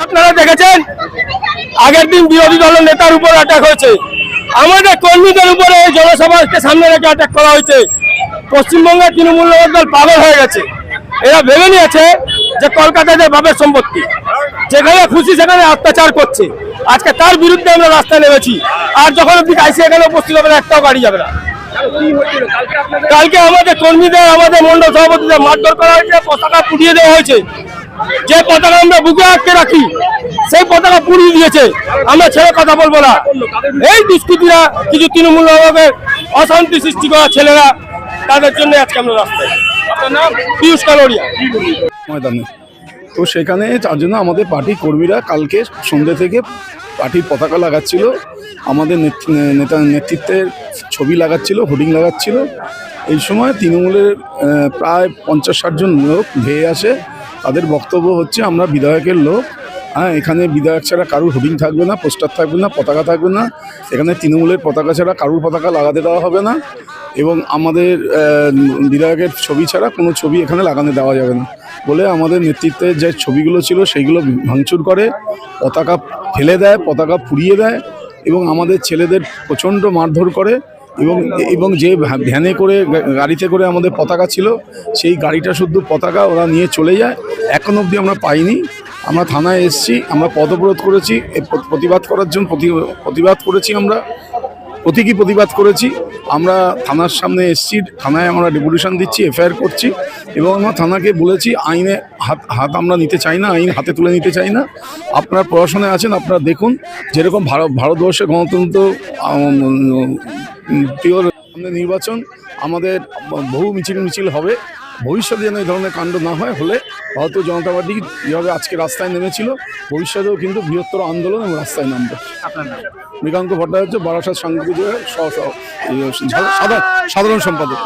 আপনারা দেখেছেন আগের দিন বিরোধী দলের নেতার উপর অ্যাটাক হয়েছে, আমাদের কর্মীদের উপরে জনসভাকে সামনে রেখে অ্যাটাক করা হয়েছে। পশ্চিমবঙ্গের তৃণমূল দল পাগল হয়ে গেছে, এরা ভেবে নিয়েছে যে কলকাতাতে বাপের সম্পত্তি, যেখানে খুশি সেখানে অত্যাচার করছে। আজকে তার বিরুদ্ধে আমরা রাস্তায় নেমেছি, আর যখন অব্দি আইসি এখানে উপস্থিত হবে না, একটাও গাড়ি যাবে না। কালকে আমাদের কর্মীদের, আমাদের মন্ডল সভাপতিদের মারধর করা হয়েছে, পতাকা পুড়িয়ে দেওয়া হয়েছে। যে পতাকা আমরা বুকে আটকে রাখি সেই পতাকা পুড়িয়ে দিয়েছে। আমরা ছেড়ে কথা বলবো না। এই দুষ্কৃতীরা, কিছু তৃণমূল অশান্তি সৃষ্টি করা ছেলেরা, তাদের জন্য আজকে আমরা রাস্তায়। আপনার নাম? পিয়ুষ কালোরিয়া ময়দানে। তো সেখানে তার জন্য আমাদের পার্টির কর্মীরা কালকে সন্ধ্যে থেকে পার্টির পতাকা লাগাচ্ছিল, আমাদের নেতৃত্বের ছবি লাগাচ্ছিল, হোর্ডিং লাগাচ্ছিল। এই সময় তৃণমূলের প্রায় 50-60 জন লোক ধেয়ে আসে। তাদের বক্তব্য হচ্ছে আমরা বিধায়কের লোক, এখানে বিধায়ক ছাড়া কারুর হোর্ডিং থাকবে না, পোস্টার থাকবে না, পতাকা থাকবে না, এখানে তৃণমূলের পতাকা ছাড়া কারুর পতাকা লাগাতে দেওয়া হবে না, এবং আমাদের বিধায়কের ছবি ছাড়া কোনো ছবি এখানে লাগানো দেওয়া যাবে না বলে আমাদের নেতৃত্বের যে ছবিগুলো ছিল সেইগুলো ভাঙচুর করে, পতাকা ফেলে দেয়, পতাকা পুড়িয়ে দেয়, এবং আমাদের ছেলেদের প্রচণ্ড মারধর করে। এবং যে ভ্যানে করে, গাড়িতে করে আমাদের পতাকা ছিল, সেই গাড়িটা শুদ্ধ পতাকা ওরা নিয়ে চলে যায়। এখন অবধি আমরা পাইনি। আমরা থানায় এসেছি, আমরা পদপ্রোধ করেছি প্রতিবাদ করার জন্য, প্রতিবাদ করেছি, আমরা প্রতিবাদ করেছি। আমরা থানার সামনে এসেছি, থানায় আমরা ডেপুটেশন দিচ্ছি, এফআইআর করছি, এবং আমরা থানাকে বলেছি আইনে হাত আমরা নিতে চাই না, আইন হাতে তুলে নিতে চাই না। আপনারা প্রশাসনে আছেন, আপনারা দেখুন যেরকম ভারতবর্ষে গণতন্ত্র সামনে নির্বাচন, আমাদের বহু মিছিল হবে। ভবিষ্যতে যেন এই ধরনের কাণ্ড না হয়, হলে ভারতীয় জনতা পার্টি যেভাবে আজকে রাস্তায় নেমেছিল, ভবিষ্যতেও কিন্তু বৃহত্তর আন্দোলন এবং রাস্তায় নামবে। আপনার নাম? মৃগাঙ্ক ভট্টাচার্য, বারাসাত সাংগঠনিক সাধারণ সম্পাদক।